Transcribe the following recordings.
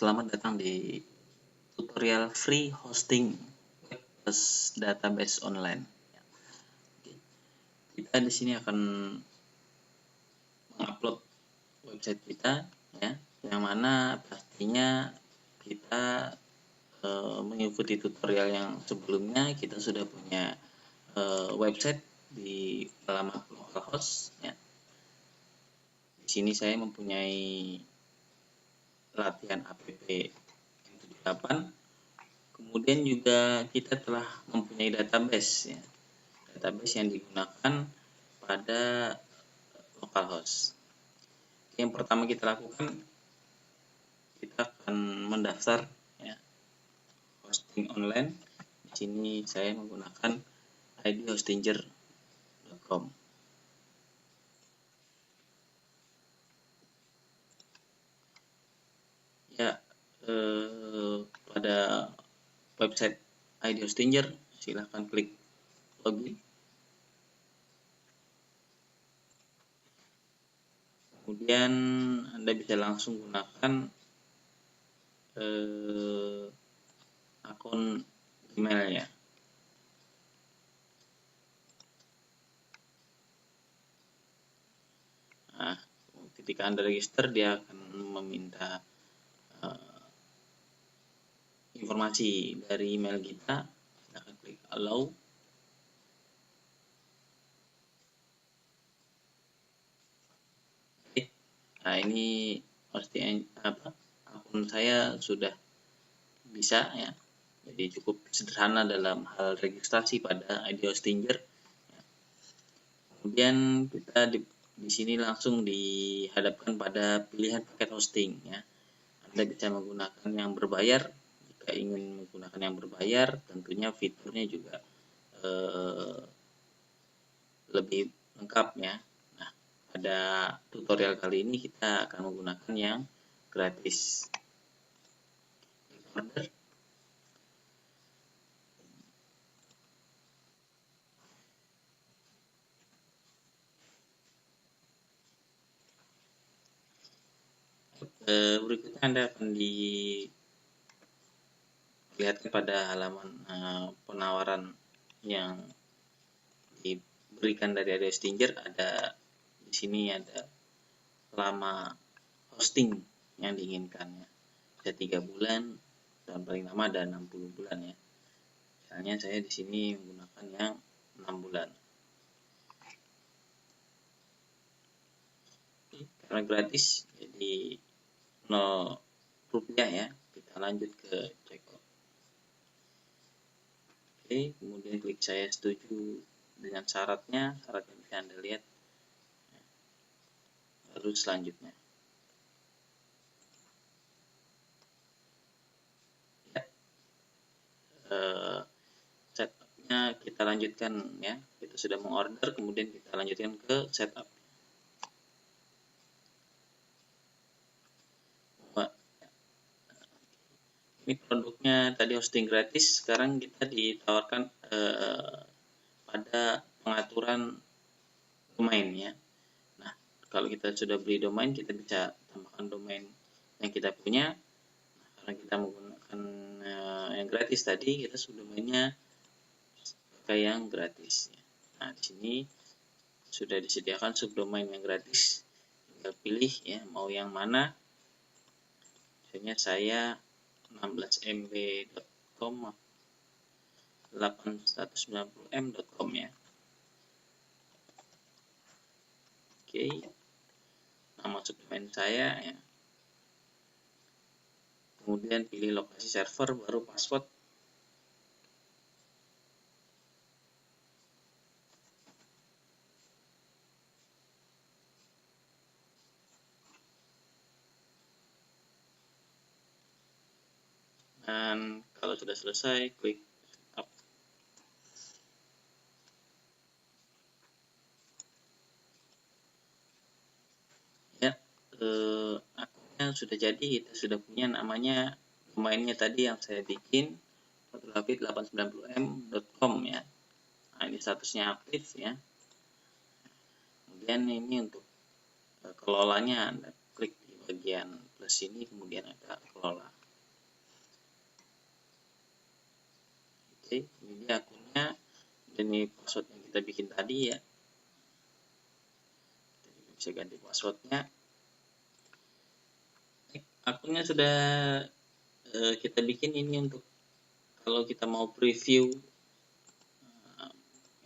Selamat datang di tutorial free hosting web plus database online. Kita di sini akan mengupload website kita, ya, yang mana pastinya kita mengikuti tutorial yang sebelumnya. Kita sudah punya website di alamat localhost. Ya. Di sini saya mempunyai latihan app M78. Kemudian juga kita telah mempunyai database, ya. Database yang digunakan pada localhost. Yang pertama kita lakukan, kita akan mendaftar, ya, hosting online. Di sini saya menggunakan idhostinger.com. Ya, pada website idhostinger silahkan klik login. Kemudian Anda bisa langsung gunakan akun emailnya. Nah, ketika Anda register, dia akan meminta informasi dari email kita. Silahkan klik allow. Nah, ini pasti akun saya sudah bisa, ya. Jadi cukup sederhana dalam hal registrasi pada idhostinger. Kemudian kita di sini langsung dihadapkan pada pilihan paket hosting, ya. Anda bisa menggunakan yang berbayar. Jika ingin menggunakan yang berbayar, tentunya fiturnya juga lebih lengkap, ya. Nah, pada tutorial kali ini kita akan menggunakan yang gratis. Order. Berikutnya Anda akan dilihatkan pada halaman penawaran yang diberikan dari idhostinger. Ada di sini ada lama hosting yang diinginkan, ya. Bisa 3 bulan dan paling lama ada 60 bulan, ya. Misalnya saya di sini menggunakan yang 6 bulan. Karena gratis, jadi 0 rupiah, ya. Kita lanjut ke checkout. Oke, kemudian klik saya setuju dengan syaratnya bisa Anda lihat. Lalu selanjutnya, ya, setupnya kita lanjutkan, ya. Kita sudah mengorder, kemudian kita lanjutkan ke setup. Ini produknya tadi hosting gratis, sekarang kita ditawarkan pada pengaturan domain, ya. Nah, kalau kita sudah beli domain, kita bisa tambahkan domain yang kita punya. Nah, karena kita menggunakan yang gratis tadi, kita sudah domainnya pakai yang gratis, ya. Nah, di sini sudah disediakan subdomain yang gratis. Tinggal pilih, ya, mau yang mana. Misalnya saya 16mb.com, 8190m.com, ya. Oke, nama subdomain saya, ya. Kemudian pilih lokasi server, baru password. Dan kalau sudah selesai, klik up. Ya, akunnya sudah jadi. Kita sudah punya namanya, domainnya tadi yang saya bikin, fathulhafidz890m.com, ya. Nah, ini statusnya aktif, ya. Kemudian ini untuk kelolanya, Anda klik di bagian ke sini, kemudian ada kelola. Oke, ini dia akunnya, dan ini password yang kita bikin tadi ya. Kita bisa ganti passwordnya. Akunnya sudah kita bikin ini untuk kalau kita mau preview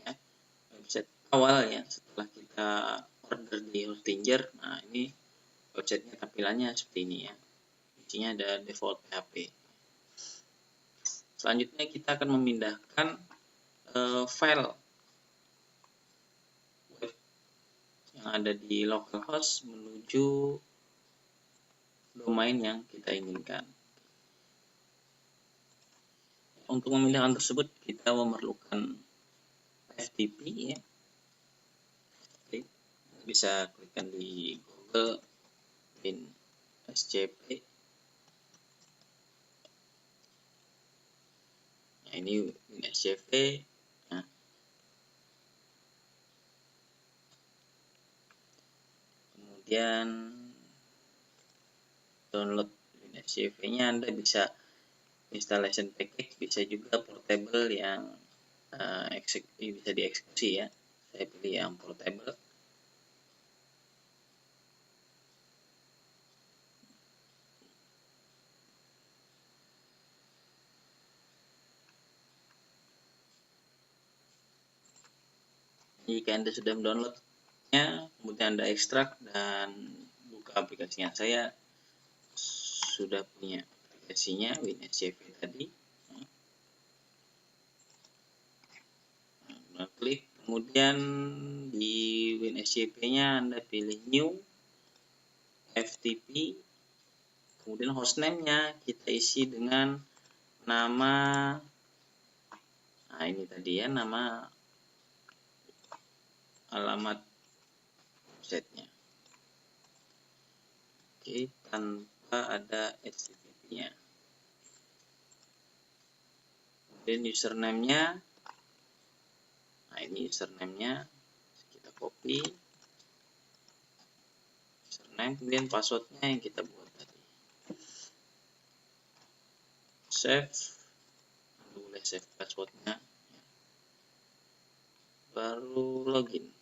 ya, website awal ya setelah kita order di Hostinger. Nah, ini websitenya tampilannya seperti ini ya. Isinya ada default PHP. Selanjutnya kita akan memindahkan file web yang ada di localhost menuju domain yang kita inginkan. Untuk memindahkan tersebut kita memerlukan FTP ya. Bisa klikkan di Google WinSCP. Nah, ini WinSCP. Nah, kemudian download WinSCP-nya, Anda bisa installation package, bisa juga portable yang bisa dieksekusi ya. Saya pilih yang portable. Jika Anda sudah mendownloadnya, kemudian Anda ekstrak dan buka aplikasinya. Saya sudah punya aplikasinya, WinSCP tadi. Nah, klik, kemudian di WinSCP-nya Anda pilih New, FTP, kemudian hostname-nya kita isi dengan nama, nah ini tadi ya, nama alamat website-nya. Oke, tanpa ada HTTP-nya. Kemudian username-nya, nah ini username-nya, kita copy username, kemudian password-nya yang kita buat tadi. Save, boleh save password-nya, baru login.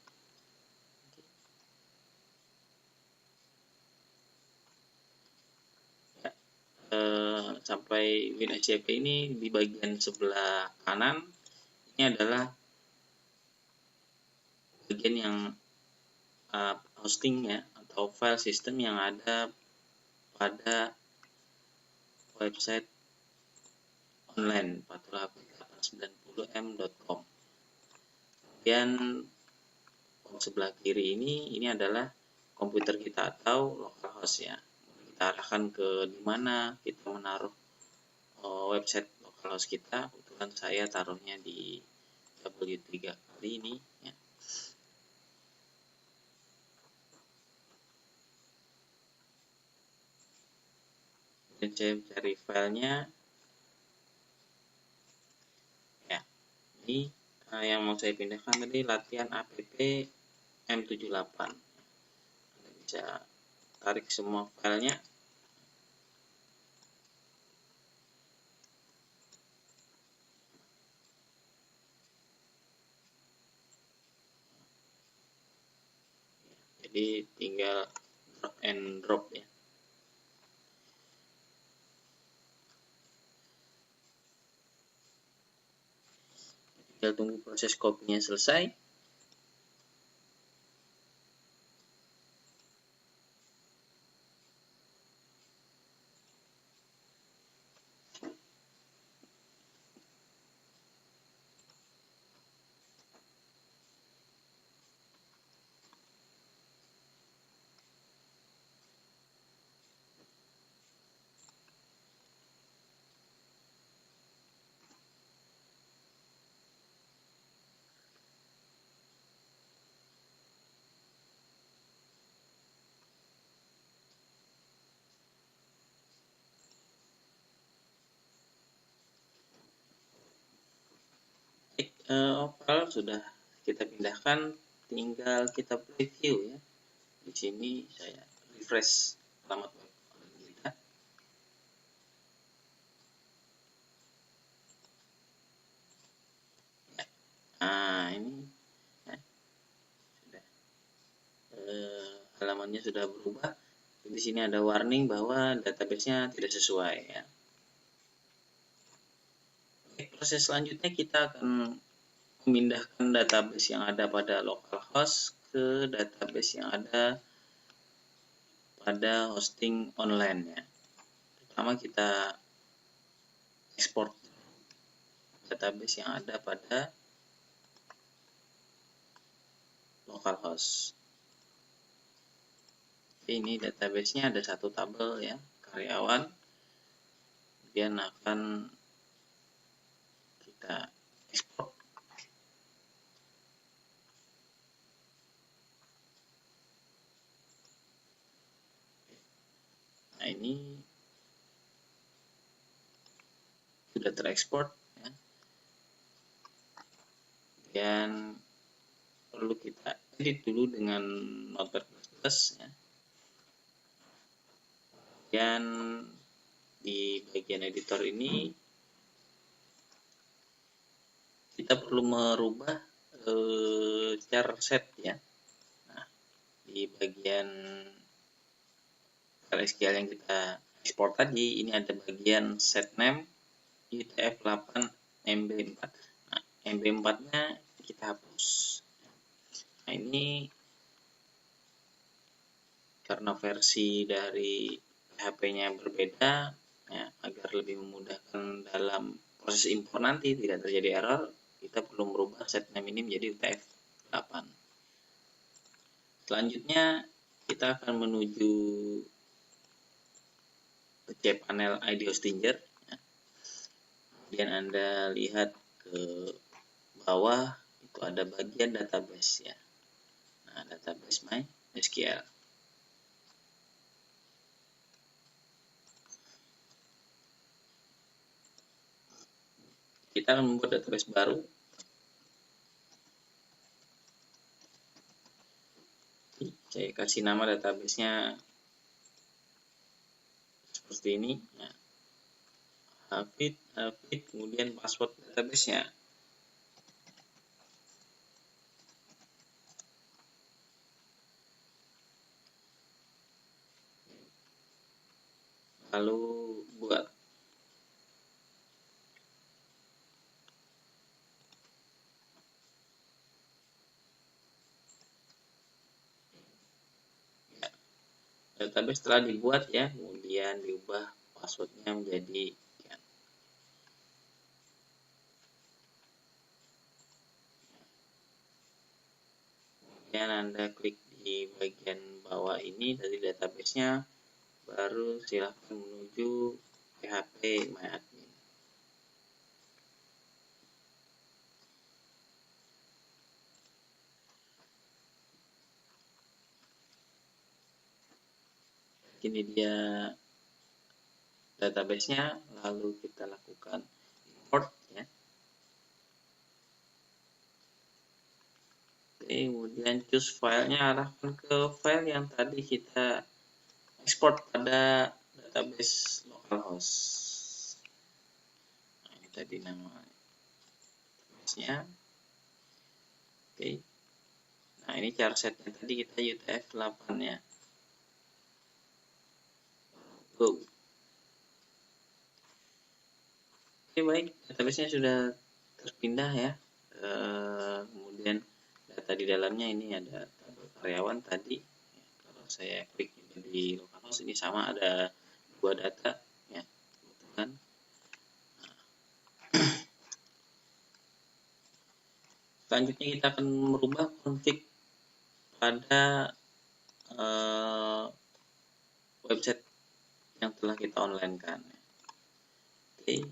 Sampai WinSCP ini di bagian sebelah kanan ini adalah bagian yang hosting ya, atau file system yang ada pada website online patulhp890m.com. Kemudian sebelah kiri ini adalah komputer kita atau localhost ya. Kita arahkan ke dimana kita menaruh website localhost kita. Kebetulan saya taruhnya di W3 kali ini ya. Dan saya cari filenya ya, ini yang mau saya pindahkan tadi latihan app M78. Anda bisa tarik semua filenya. Jadi tinggal drag and drop ya. Tinggal tunggu proses kopinya selesai. File sudah kita pindahkan, tinggal kita preview ya. Di sini saya refresh alamat web ID-nya sudah berubah. Di sini ada warning bahwa database-nya tidak sesuai ya. Oke, proses selanjutnya kita akan memindahkan database yang ada pada localhost ke database yang ada pada hosting online ya. Pertama kita ekspor database yang ada pada localhost. Ini database-nya ada satu tabel ya, karyawan. Kemudian akan kita ekspor. Nah, ini sudah terekspor ya. Dan perlu kita edit dulu dengan Notepad++ ya. Dan di bagian editor ini kita perlu merubah char set ya. Nah, di bagian SQL yang kita ekspor tadi, ini ada bagian set name UTF-8 MB4. Nah, MB4-nya kita hapus. Nah, ini karena versi dari PHP-nya berbeda ya, agar lebih memudahkan dalam proses impor nanti tidak terjadi error, kita perlu merubah set name ini menjadi UTF-8. Selanjutnya kita akan menuju ke cPanel ID Hostinger ya. Kemudian Anda lihat ke bawah itu ada bagian database ya. Nah, database MySQL. Kita akan membuat database baru. Saya kasih nama database-nya seperti ini ya. Hafid, kemudian password database-nya. Lalu buat database setelah dibuat ya, kemudian diubah passwordnya menjadi ya. Kemudian Anda klik di bagian bawah ini dari database-nya, baru silahkan menuju PHP MyAdmin. Ini dia database-nya, lalu kita lakukan import ya. Oke, kemudian choose filenya, arahkan ke file yang tadi kita ekspor pada database localhost. Nah, ini tadi nama database-nya. Oke. Nah, ini char setnya tadi kita UTF-8 ya. Go. Oke, baik, database-nya sudah terpindah ya. Kemudian data di dalamnya ini ada tabel karyawan tadi. Ya, kalau saya klik di localhost ini sama ada 2 data ya, kebetulan. Selanjutnya kita akan merubah config pada website yang telah kita online-kan. Oke.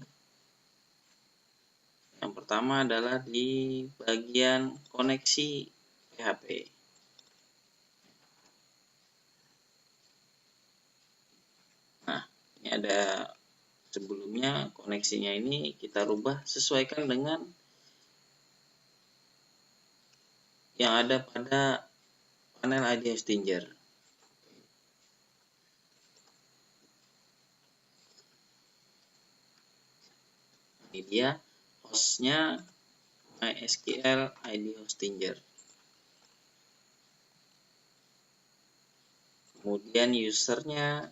Yang pertama adalah di bagian koneksi PHP. Nah, ini ada sebelumnya koneksinya ini kita rubah sesuaikan dengan yang ada pada panel ID Hostinger. Ini dia hostnya MySQL ID Hostinger. kemudian usernya,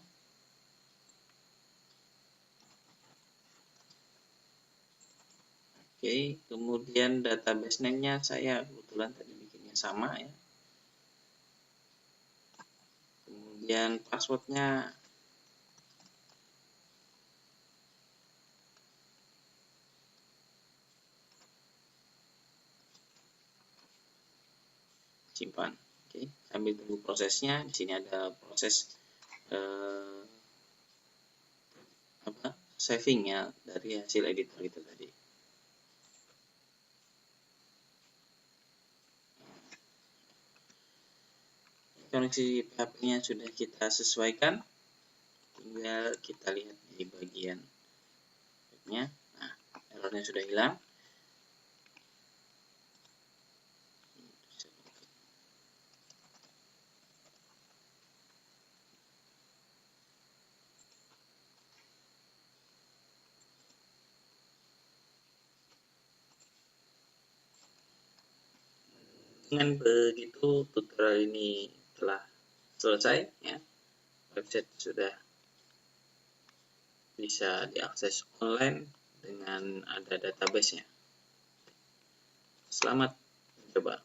oke, kemudian database name-nya saya kebetulan tadi bikinnya sama ya. Kemudian passwordnya, simpan. Oke, sambil tunggu prosesnya. Di sini ada proses saving ya dari hasil editor itu tadi. Koneksi PHP-nya sudah kita sesuaikan, tinggal kita lihat di bagian webnya. Nah, errornya sudah hilang. Dengan begitu tutorial ini telah selesai ya. Website sudah bisa diakses online dengan ada database-nya. Selamat mencoba.